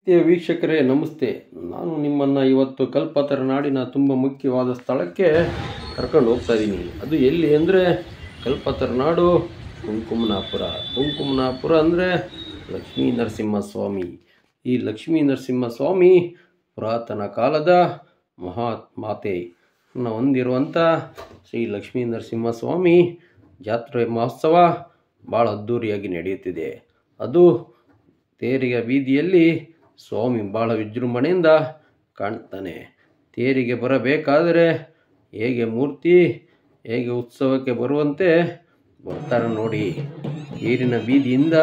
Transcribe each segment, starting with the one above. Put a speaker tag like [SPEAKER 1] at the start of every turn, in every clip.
[SPEAKER 1] ವೀಕ್ಷಕರೇ ನಮಸ್ತೆ. ನಾನು ನಿಮ್ಮನ್ನು ಇವತ್ತು ಕಲ್ಪತರ ನಾಡಿನ ತುಂಬ ಮುಖ್ಯವಾದ ಸ್ಥಳಕ್ಕೆ ಕರ್ಕೊಂಡು ಹೋಗ್ತಾ ಇದ್ದೀನಿ. ಅದು ಎಲ್ಲಿ ಅಂದರೆ ಕಲ್ಪತರ ನಾಡು ಕುಂಕುಮನಾಪುರ ಅಂದರೆ ಲಕ್ಷ್ಮೀ ನರಸಿಂಹಸ್ವಾಮಿ. ಈ ಲಕ್ಷ್ಮೀ ನರಸಿಂಹಸ್ವಾಮಿ ಪುರಾತನ ಕಾಲದ ಮಹಾಮಾತೆ ಹೊಂದಿರುವಂಥ ಶ್ರೀ ಲಕ್ಷ್ಮೀ ನರಸಿಂಹಸ್ವಾಮಿ ಜಾತ್ರೆ ಮಹೋತ್ಸವ ಭಾಳ ಅದ್ಧೂರಿಯಾಗಿ ನಡೆಯುತ್ತಿದೆ. ಅದು ತೇರಿಗೆ ಬೀದಿಯಲ್ಲಿ ಸ್ವಾಮಿ ಭಾಳ ವಿಜೃಂಭಣೆಯಿಂದ ಕಾಣ್ತಾನೆ. ತೇರಿಗೆ ಬರಬೇಕಾದರೆ ಹೇಗೆ ಉತ್ಸವಕ್ಕೆ ಬರುವಂತೆ ಬರ್ತಾರೆ ನೋಡಿ. ತೇರಿನ ಬೀದಿಯಿಂದ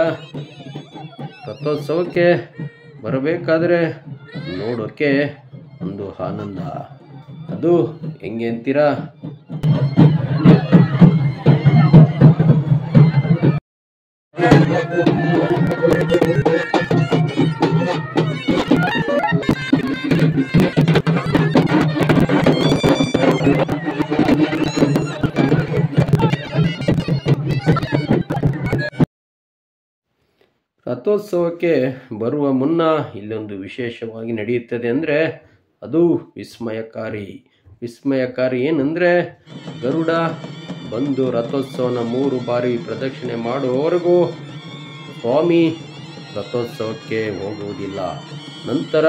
[SPEAKER 1] ರಥೋತ್ಸವಕ್ಕೆ ಬರಬೇಕಾದರೆ ನೋಡೋಕ್ಕೆ ಒಂದು ಆನಂದ. ಅದು ಹೆಂಗೆ ಅಂತೀರಾ? ರಥೋತ್ಸವಕ್ಕೆ ಬರುವ ಮುನ್ನ ಇಲ್ಲೊಂದು ವಿಶೇಷವಾಗಿ ನಡೆಯುತ್ತದೆ ಅಂದರೆ ಅದು ವಿಸ್ಮಯಕಾರಿ ಏನಂದರೆ ಗರುಡ ಬಂದು ರಥೋತ್ಸವನ 3 ಬಾರಿ ಪ್ರದಕ್ಷಿಣೆ ಮಾಡುವವರೆಗೂ ಸ್ವಾಮಿ ರಥೋತ್ಸವಕ್ಕೆ ಹೋಗುವುದಿಲ್ಲ. ನಂತರ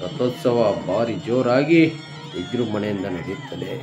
[SPEAKER 1] ರಥೋತ್ಸವ ಭಾರಿ ಜೋರಾಗಿ ವಿಜೃಂಭಣೆಯಿಂದ ನಡೆಯುತ್ತದೆ.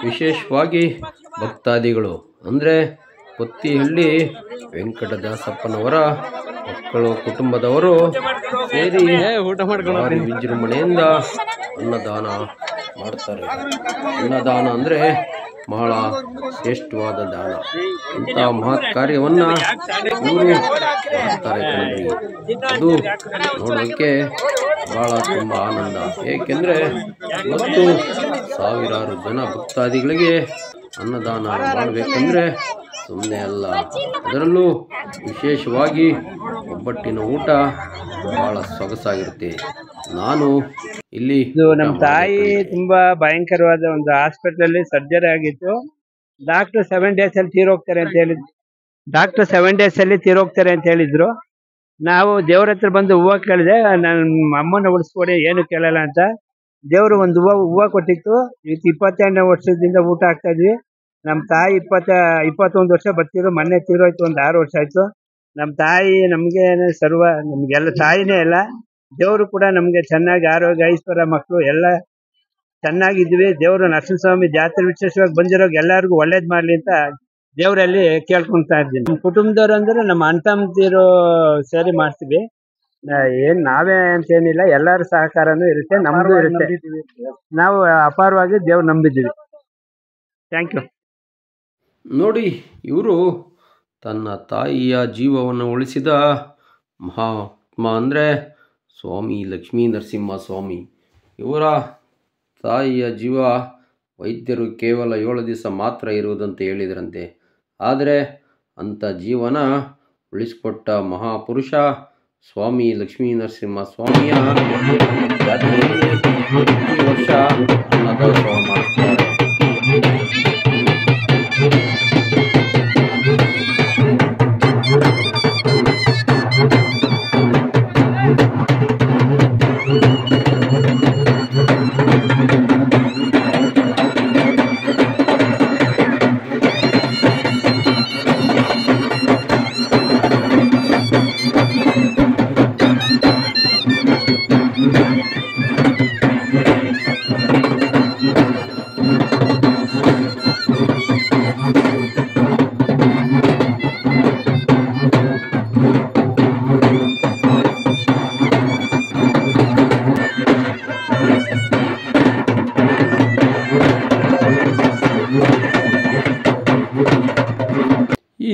[SPEAKER 1] ವಿಶೇಷವಾಗಿ ಭಕ್ತಾದಿಗಳು ಅಂದರೆ ಕೊತ್ತಿಹಳ್ಳಿ ವೆಂಕಟದಾಸಪ್ಪನವರ ಮಕ್ಕಳು ಕುಟುಂಬದವರು ಸೇರಿ ಭಾರಿ ವಿಜೃಂಭಣೆಯಿಂದ ಅನ್ನದಾನ ಮಾಡ್ತಾರೆ. ಅನ್ನದಾನ ಅಂದರೆ ಬಹಳ ಶ್ರೇಷ್ಠವಾದ ದಾನ. ಇಂಥ ಮಹತ್ ಕಾರ್ಯವನ್ನು ಇವರು ಮಾಡ್ತಾರೆ ಕಣ್ರಿ. ಅದು ನೋಡೋಕ್ಕೆ ಭಾಳ ತುಂಬ ಆನಂದ. ಏಕೆಂದರೆ ಇವತ್ತು ಸಾವಿರಾರು ಜನ ಭಕ್ತಾದಿಗಳಿಗೆ ಅನ್ನದಾನ ಮಾಡಬೇಕಂದ್ರೆ ಸುಮ್ಮನೆ ಅಲ್ಲ. ಅದರಲ್ಲೂ ವಿಶೇಷವಾಗಿ ಒಬ್ಬಟ್ಟಿನ ಊಟ ಭಾಳ ಸೊಗಸಾಗಿರುತ್ತೆ. ನಾನು ಇಲ್ಲಿ
[SPEAKER 2] ನಮ್ಮ ತಾಯಿ ತುಂಬಾ ಭಯಂಕರವಾದ ಒಂದು ಹಾಸ್ಪಿಟಲ್ ಸರ್ಜರಿ ಆಗಿತ್ತು. ಡಾಕ್ಟರ್ 7 days ಅಲ್ಲಿ ತೀರೋಗ್ತಾರೆ ಅಂತ ಹೇಳಿದ್ರು. ನಾವು ದೇವ್ರ ಹತ್ರ ಬಂದು ಹೂವು ಕೇಳಿದೆ. ನನ್ನ ಅಮ್ಮನ ಉಳಿಸ್ಕೊಡಿ, ಏನು ಕೇಳಲ್ಲ ಅಂತ. ದೇವರು ಒಂದು ಹೂವು ಕೊಟ್ಟಿತ್ತು. 22ನೇ ವರ್ಷದಿಂದ ಊಟ ಹಾಕ್ತಾ ಇದ್ವಿ. ನಮ್ಮ ತಾಯಿ 21 ವರ್ಷ ಬರ್ತಿದ್ರು. ಮೊನ್ನೆ ತೀರೋಯ್ತು, ಒಂದು 6 ವರ್ಷ ಆಯ್ತು. ನಮ್ಮ ತಾಯಿ ನಮ್ಗೆ ನಮ್ಗೆಲ್ಲ ತಾಯಿನೇ ಎಲ್ಲ. ದೇವರು ಕೂಡ ನಮ್ಗೆ ಚೆನ್ನಾಗಿ ಆರೋಗ್ಯ ಐಶ್ವರ್ಯ ಮಕ್ಕಳು ಎಲ್ಲ ಚೆನ್ನಾಗಿದ್ವಿ. ದೇವರು ನರಸಿಂಹಸ್ವಾಮಿ ಜಾತ್ರೆ ವಿಶೇಷವಾಗಿ ಬಂದಿರೋಕೆ ಎಲ್ಲರಿಗೂ ಒಳ್ಳೇದ್ ಮಾಡ್ಲಿ ಅಂತ ದೇವರಲ್ಲಿ ಕೇಳ್ಕೊಂತಾ ಇದ್ದೀನಿ. ನಮ್ಮ ಕುಟುಂಬದವ್ರು ಅಂದ್ರೆ ನಮ್ಮ ಅಣ್ತಮ್ಮಂದಿರು ಸೇರಿ ಮಾಡ್ತೀವಿ. ಏನ್ ನಾವೇ ಅಂತೇನಿಲ್ಲ, ಎಲ್ಲರ ಸಹಕಾರನೂ ಇರುತ್ತೆ, ನಮ್ದು ಇರುತ್ತೆ. ನಾವು ಅಪಾರವಾಗಿ ದೇವ್ರು ನಂಬಿದ್ದೀವಿ. Thank you.
[SPEAKER 1] ನೋಡಿ, ಇವರು ತನ್ನ ತಾಯಿಯ ಜೀವವನ್ನು ಉಳಿಸಿದ ಮಹಾತ್ಮ ಅಂದರೆ ಸ್ವಾಮಿ ಲಕ್ಷ್ಮೀ ನರಸಿಂಹಸ್ವಾಮಿ. ಇವರ ತಾಯಿಯ ಜೀವ ವೈದ್ಯರು ಕೇವಲ 7 ದಿವಸ ಮಾತ್ರ ಇರುವುದಂತ ಹೇಳಿದ್ರಂತೆ. ಆದರೆ ಅಂಥ ಜೀವನ ಉಳಿಸಿಕೊಟ್ಟ ಮಹಾಪುರುಷ ಸ್ವಾಮಿ ಲಕ್ಷ್ಮೀ ನರಸಿಂಹಸ್ವಾಮಿಯ ಜಾತ್ರೆಯಲ್ಲಿ ಪ್ರತಿ ವರ್ಷ ಅನ್ನದಾಸೋಹ ಮಾಡ್ತಾರೆ.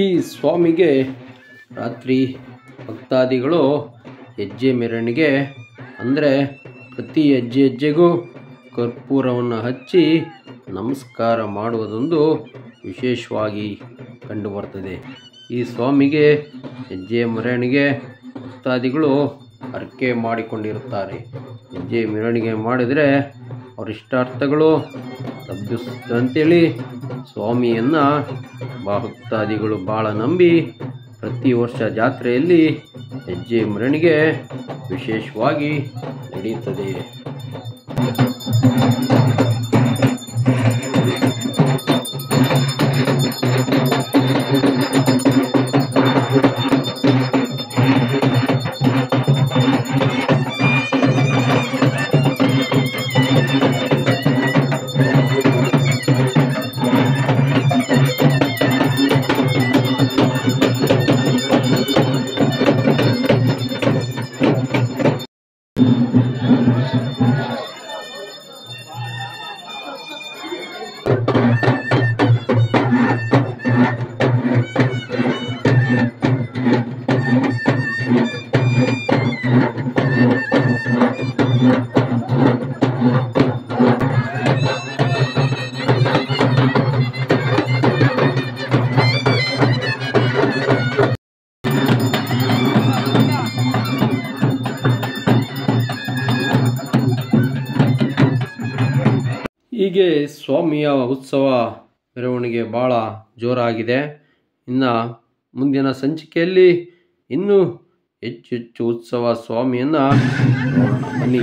[SPEAKER 1] ಈ ಸ್ವಾಮಿಗೆ ರಾತ್ರಿ ಭಕ್ತಾದಿಗಳು ಹೆಜ್ಜೆ ಮೆರವಣಿಗೆ ಅಂದರೆ ಪ್ರತಿ ಹೆಜ್ಜೆ ಹೆಜ್ಜೆಗೂ ಕರ್ಪೂರವನ್ನು ಹಚ್ಚಿ ನಮಸ್ಕಾರ ಮಾಡುವುದೊಂದು ವಿಶೇಷವಾಗಿ ಕಂಡುಬರ್ತದೆ. ಈ ಸ್ವಾಮಿಗೆ ಹೆಜ್ಜೆ ಮೆರವಣಿಗೆ ಭಕ್ತಾದಿಗಳು ಹರಕೆ ಮಾಡಿಕೊಂಡಿರುತ್ತಾರೆ. ಹೆಜ್ಜೆ ಮೆರವಣಿಗೆ ಮಾಡಿದರೆ ಅವರ ಇಷ್ಟಾರ್ಥಗಳು ಲಭಿಸುತ್ತೆ ಅಂತೇಳಿ ಸ್ವಾಮಿಯನ್ನು ಭಕ್ತಾದಿಗಳು ಭಾಳ ನಂಬಿ ಪ್ರತಿ ವರ್ಷ ಜಾತ್ರೆಯಲ್ಲಿ ಹೆಜ್ಜೆ ಮೆರವಣಿಗೆ ವಿಶೇಷವಾಗಿ ನಡೆಯುತ್ತದೆ. ಹೀಗೆ ಸ್ವಾಮಿಯ ಉತ್ಸವ ಮೆರವಣಿಗೆ ಭಾಳ ಜೋರಾಗಿದೆ. ಇನ್ನು ಮುಂದಿನ ಸಂಚಿಕೆಯಲ್ಲಿ ಇನ್ನೂ ಹೆಚ್ಚು ಹೆಚ್ಚು ಉತ್ಸವ ಸ್ವಾಮಿಯನ್ನು ನೋಡೋಣ ಬನ್ನಿ.